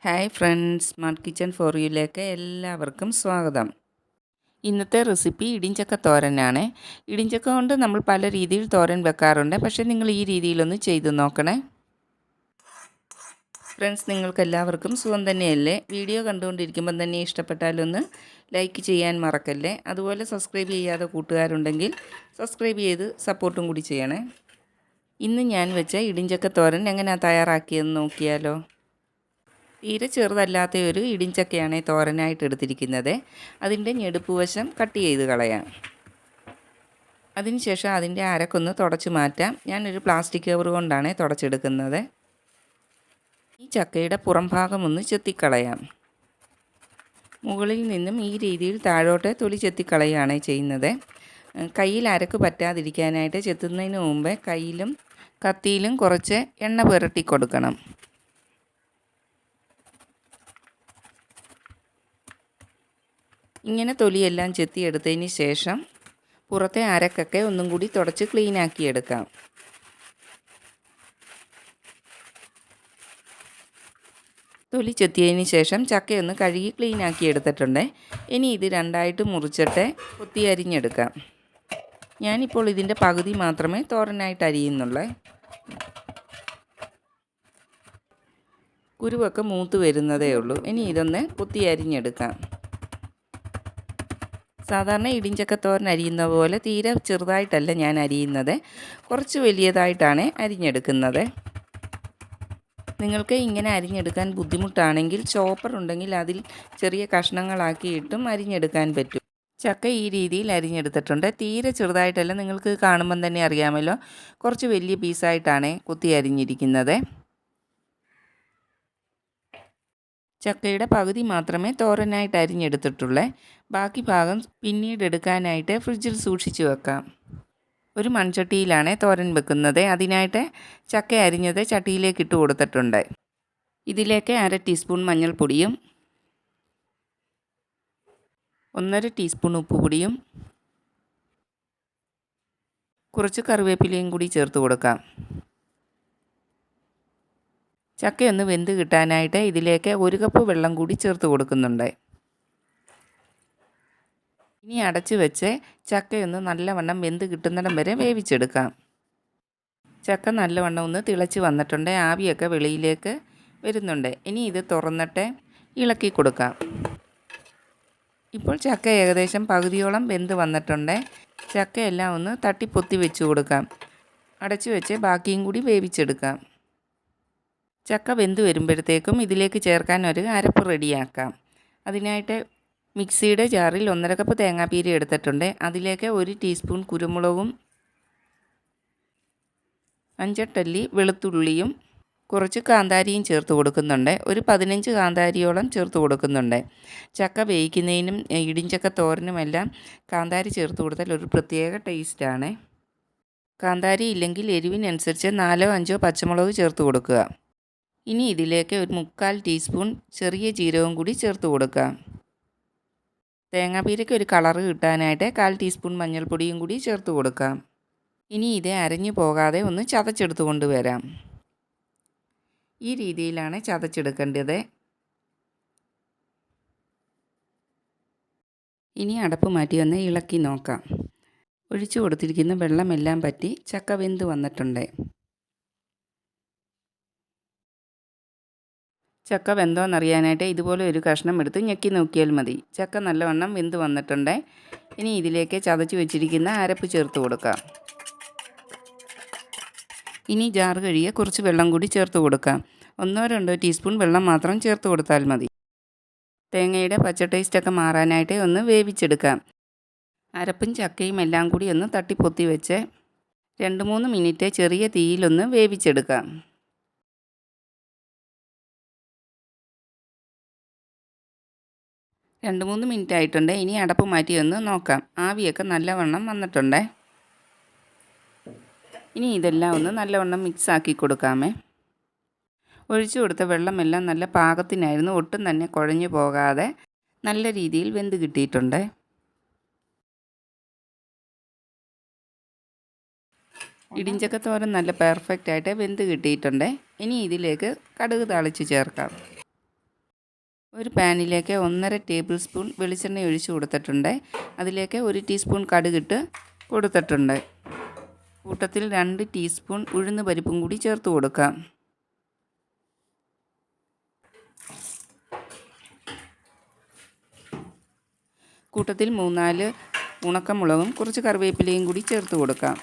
Hi friends, smart kitchen for യുയിലേക്ക് എല്ലാവർക്കും സ്വാഗതം. ഇന്നത്തെ റെസിപ്പി ഇടിഞ്ചക്ക തോരനാണ്. ഇടിഞ്ചക്ക കൊണ്ട് നമ്മൾ പല രീതിയിൽ തോരൻ വെക്കാറുണ്ട്. പക്ഷേ നിങ്ങൾ ഈ രീതിയിലൊന്ന് ചെയ്തു നോക്കണേ. ഫ്രണ്ട്സ്, നിങ്ങൾക്ക് എല്ലാവർക്കും സുഖം തന്നെയല്ലേ? വീഡിയോ കണ്ടുകൊണ്ടിരിക്കുമ്പം തന്നെ ഇഷ്ടപ്പെട്ടാലൊന്ന് ലൈക്ക് ചെയ്യാൻ മറക്കല്ലേ. അതുപോലെ സബ്സ്ക്രൈബ് ചെയ്യാതെ കൂട്ടുകാരുണ്ടെങ്കിൽ സബ്സ്ക്രൈബ് ചെയ്ത് സപ്പോർട്ടും കൂടി ചെയ്യണേ. ഇന്ന് ഞാൻ വെച്ച ഇടിഞ്ചക്ക തോരൻ എങ്ങനെയാണ് തയ്യാറാക്കിയതെന്ന് നോക്കിയാലോ. തീരെ ചെറുതല്ലാത്ത ഒരു ഇടിഞ്ചക്കയാണ് തോരനായിട്ട് എടുത്തിരിക്കുന്നത്. അതിൻ്റെ ഞെടുപ്പ് വശം കട്ട് ചെയ്ത് കളയാം. അതിനുശേഷം അതിൻ്റെ അരക്കൊന്ന് തുടച്ച് മാറ്റാം. ഞാനൊരു പ്ലാസ്റ്റിക് കവർ കൊണ്ടാണ് തുടച്ചെടുക്കുന്നത്. ഈ ചക്കയുടെ പുറം ഭാഗം ഒന്ന് ചെത്തിക്കളയാം. മുകളിൽ നിന്നും ഈ രീതിയിൽ താഴോട്ട് തൊലി ചെത്തിക്കളയുകയാണ് ചെയ്യുന്നത്. കയ്യിൽ അരക്ക് പറ്റാതിരിക്കാനായിട്ട് ചെത്തുന്നതിന് മുമ്പേ കയ്യിലും കത്തിയിലും കുറച്ച് എണ്ണ പുരട്ടി കൊടുക്കണം. ഇങ്ങനെ തൊലിയെല്ലാം ചെത്തിയെടുത്തതിന് ശേഷം പുറത്തെ അരക്കൊക്കെ ഒന്നും കൂടി തുടച്ച് ക്ലീനാക്കി എടുക്കാം. തൊലി ചെത്തിയതിന് ശേഷം ചക്കയൊന്ന് കഴുകി ക്ലീനാക്കി എടുത്തിട്ടുണ്ട്. ഇനി ഇത് രണ്ടായിട്ട് മുറിച്ചിട്ട് കൊത്തി അരിഞ്ഞെടുക്കാം. ഞാനിപ്പോൾ ഇതിൻ്റെ പകുതി മാത്രമേ തോരനായിട്ട് അരിയുന്നുള്ളൂ. കുരുവൊക്കെ മൂത്ത് വരുന്നതേ ഉള്ളൂ. ഇനി ഇതൊന്ന് കൊത്തി അരിഞ്ഞെടുക്കാം. സാധാരണ ഇടിഞ്ചക്ക തോരൻ അരിയുന്ന പോലെ തീരെ ചെറുതായിട്ടല്ല ഞാൻ അരിയുന്നത്, കുറച്ച് വലിയതായിട്ടാണ് അരിഞ്ഞെടുക്കുന്നത്. നിങ്ങൾക്ക് ഇങ്ങനെ അരിഞ്ഞെടുക്കാൻ ബുദ്ധിമുട്ടാണെങ്കിൽ ചോപ്പർ ഉണ്ടെങ്കിൽ അതിൽ ചെറിയ കഷ്ണങ്ങളാക്കിയിട്ടും അരിഞ്ഞെടുക്കാൻ പറ്റും. ചക്ക ഈ രീതിയിൽ അരിഞ്ഞെടുത്തിട്ടുണ്ട്. തീരെ ചെറുതായിട്ടല്ല, നിങ്ങൾക്ക് കാണുമ്പം തന്നെ അറിയാമല്ലോ, കുറച്ച് വലിയ പീസായിട്ടാണ് കുത്തി അരിഞ്ഞിരിക്കുന്നത്. ചക്കയുടെ പകുതി മാത്രമേ തോരനായിട്ട് അരിഞ്ഞെടുത്തിട്ടുള്ളൂ. ബാക്കി ഭാഗം പിന്നീട് എടുക്കാനായിട്ട് ഫ്രിഡ്ജിൽ സൂക്ഷിച്ച് വെക്കാം. ഒരു മൺചട്ടിയിലാണ് തോരൻ വെക്കുന്നത്. അതിനായിട്ട് ചക്ക അരിഞ്ഞത് ചട്ടിയിലേക്ക് ഇട്ട് കൊടുത്തിട്ടുണ്ട്. ഇതിലേക്ക് 1/2 ടീസ്പൂൺ മഞ്ഞൾപ്പൊടിയും 1/2 ടീസ്പൂൺ ഉപ്പുപൊടിയും കുറച്ച് കറിവേപ്പിലയും കൂടി ചേർത്ത് കൊടുക്കാം. ചക്കയൊന്ന് വെന്ത് കിട്ടാനായിട്ട് ഇതിലേക്ക് 1 കപ്പ് വെള്ളം കൂടി ചേർത്ത് കൊടുക്കുന്നുണ്ട്. ഇനി അടച്ച് വെച്ച് ചക്കയൊന്ന് നല്ലവണ്ണം വെന്ത് കിട്ടുന്നിടം വരെ വേവിച്ചെടുക്കാം. ചക്ക നല്ലവണ്ണം ഒന്ന് തിളച്ച് വന്നിട്ടുണ്ട്. ആവിയൊക്കെ വെളിയിലേക്ക് വരുന്നുണ്ട്. ഇനി ഇത് തുറന്നിട്ട് ഇളക്കി കൊടുക്കാം. ഇപ്പോൾ ചക്ക ഏകദേശം പകുതിയോളം വെന്ത് വന്നിട്ടുണ്ട്. ചക്കയെല്ലാം ഒന്ന് തട്ടിപ്പൊത്തി വെച്ച് കൊടുക്കാം. അടച്ച് വെച്ച് ബാക്കിയും കൂടി വേവിച്ചെടുക്കാം. ചക്ക വെന്ത് വരുമ്പോഴത്തേക്കും ഇതിലേക്ക് ചേർക്കാൻ ഒരു അരപ്പ് റെഡിയാക്കാം. അതിനായിട്ട് മിക്സിയുടെ ജാറിൽ 1/2 കപ്പ് തേങ്ങാപ്പീര എടുത്തിട്ടുണ്ട്. അതിലേക്ക് 1 ടീസ്പൂൺ കുരുമുളകും 5 അല്ലി വെളുത്തുള്ളിയും കുറച്ച് കാന്താരിയും ചേർത്ത് കൊടുക്കുന്നുണ്ട്. ഒരു 15 കാന്താരിയോളം ചേർത്ത് കൊടുക്കുന്നുണ്ട്. ചക്ക വേവിക്കുന്നതിനും ഇടിഞ്ചക്ക തോരനുമെല്ലാം കാന്താരി ചേർത്ത് കൊടുത്താൽ ഒരു പ്രത്യേക ടേസ്റ്റാണ്. കാന്താരി ഇല്ലെങ്കിൽ എരിവിനനുസരിച്ച് 4-5 പച്ചമുളക് ചേർത്ത് കൊടുക്കുക. ഇനി ഇതിലേക്ക് ഒരു 3/4 ടീസ്പൂൺ ചെറിയ ജീരകവും കൂടി ചേർത്ത് കൊടുക്കാം. തേങ്ങാപ്പീരയ്ക്ക് ഒരു കളറ് കിട്ടാനായിട്ട് 1/4 ടീസ്പൂൺ മഞ്ഞൾപ്പൊടിയും കൂടി ചേർത്ത് കൊടുക്കാം. ഇനി ഇത് അരഞ്ഞു പോകാതെ ഒന്ന് ചതച്ചെടുത്ത് കൊണ്ടുവരാം. ഈ രീതിയിലാണ് ചതച്ചെടുക്കേണ്ടത്. ഇനി അടപ്പ് മാറ്റി ഒന്ന് ഇളക്കി നോക്കാം. ഒഴിച്ചു കൊടുത്തിരിക്കുന്ന വെള്ളമെല്ലാം പറ്റി ചക്ക വെന്ത് വന്നിട്ടുണ്ട്. ചക്ക വെന്തോന്നറിയാനായിട്ട് ഇതുപോലെ ഒരു കഷ്ണം എടുത്ത് ഞെക്കി നോക്കിയാൽ മതി. ചക്ക നല്ലവണ്ണം വെന്ത് വന്നിട്ടുണ്ട്. ഇനി ഇതിലേക്ക് ചതച്ച് വെച്ചിരിക്കുന്ന അരപ്പ് ചേർത്ത് കൊടുക്കാം. ഇനി ജാർ കഴുകിയ കുറച്ച് വെള്ളം കൂടി ചേർത്ത് കൊടുക്കാം. 1-2 ടീസ്പൂൺ വെള്ളം മാത്രം ചേർത്ത് കൊടുത്താൽ മതി. തേങ്ങയുടെ പച്ച ടേസ്റ്റൊക്കെ മാറാനായിട്ട് ഒന്ന് വേവിച്ചെടുക്കാം. അരപ്പും ചക്കയും എല്ലാം കൂടി ഒന്ന് തട്ടിപ്പൊത്തി വെച്ച് 2-3 മിനിറ്റ് ചെറിയ തീയിലൊന്ന് വേവിച്ചെടുക്കാം. രണ്ട് 3 മിനിറ്റ് ആയിട്ടുണ്ട്. ഇനി അടപ്പ് മാറ്റി ഒന്ന് നോക്കാം. ആവിയൊക്കെ നല്ലവണ്ണം വന്നിട്ടുണ്ട്. ഇനി ഇതെല്ലാം ഒന്ന് നല്ലവണ്ണം മിക്സാക്കി കൊടുക്കാമേ. ഒഴിച്ചു കൊടുത്ത വെള്ളമെല്ലാം നല്ല പാകത്തിനായിരുന്നു. ഒട്ടും തന്നെ കുഴഞ്ഞു പോകാതെ നല്ല രീതിയിൽ വെന്ത് കിട്ടിയിട്ടുണ്ട്. ഇടിഞ്ചക്ക തോരൻ നല്ല പെർഫെക്റ്റായിട്ട് വെന്ത് കിട്ടിയിട്ടുണ്ട്. ഇനി ഇതിലേക്ക് കടുക് താളിച്ച് ചേർക്കാം. ഒരു പാനിലേക്ക് 1.5 ടേബിൾ സ്പൂൺ വെളിച്ചെണ്ണ ഒഴിച്ച് കൊടുത്തിട്ടുണ്ട്. അതിലേക്ക് 1 ടീസ്പൂൺ കടുകിട്ട് കൊടുത്തിട്ടുണ്ട്. കൂട്ടത്തിൽ 2 ടീസ്പൂൺ ഉഴുന്ന് പരിപ്പും കൂടി ചേർത്ത് കൊടുക്കാം. കൂട്ടത്തിൽ 3-4 ഉണക്കമുളകും കുറച്ച് കറിവേപ്പിലയും കൂടി ചേർത്ത് കൊടുക്കാം.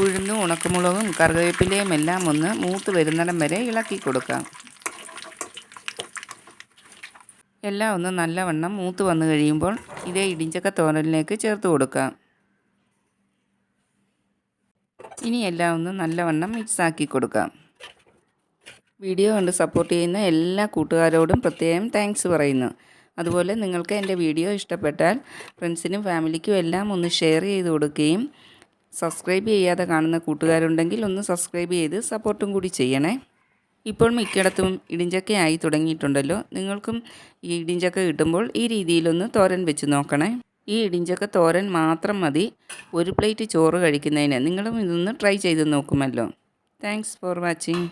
ഉഴുന്നും ഉണക്കമുളകും കറിവേപ്പിലയും എല്ലാം ഒന്ന് മൂത്ത് വരുന്നിടം വരെ ഇളക്കി കൊടുക്കാം. എല്ലാം ഒന്ന് നല്ലവണ്ണം മൂത്ത് വന്നു കഴിയുമ്പോൾ ഇതേ ഇടിഞ്ചക്ക തോരനിലേക്ക് ചേർത്ത് കൊടുക്കാം. ഇനി എല്ലാം ഒന്ന് നല്ലവണ്ണം മിക്സാക്കി കൊടുക്കാം. വീഡിയോ കണ്ട് സപ്പോർട്ട് ചെയ്യുന്ന എല്ലാ കൂട്ടുകാരോടും പ്രത്യേകം താങ്ക്സ് പറയുന്നു. അതുപോലെ നിങ്ങൾക്ക് എൻ്റെ വീഡിയോ ഇഷ്ടപ്പെട്ടാൽ ഫ്രണ്ട്സിനും ഫാമിലിക്കും എല്ലാം ഒന്ന് ഷെയർ ചെയ്ത് കൊടുക്കുകയും സബ്സ്ക്രൈബ് ചെയ്യാതെ കാണുന്ന കൂട്ടുകാരുണ്ടെങ്കിൽ ഒന്ന് സബ്സ്ക്രൈബ് ചെയ്ത് സപ്പോർട്ടും കൂടി ചെയ്യണേ. ഇപ്പോൾ മിക്കയിടത്തും ഇടിഞ്ചക്കയായി തുടങ്ങിയിട്ടുണ്ടല്ലോ. നിങ്ങൾക്കും ഈ ഇടിഞ്ചക്ക കിട്ടുമ്പോൾ ഈ രീതിയിലൊന്ന് തോരൻ വെച്ച് നോക്കണേ. ഈ ഇടിഞ്ചക്ക തോരൻ മാത്രം മതി 1 പ്ലേറ്റ് ചോറ് കഴിക്കുന്നതിന്. നിങ്ങളും ഇതൊന്ന് ട്രൈ ചെയ്ത് നോക്കുമല്ലോ. Thanks for watching.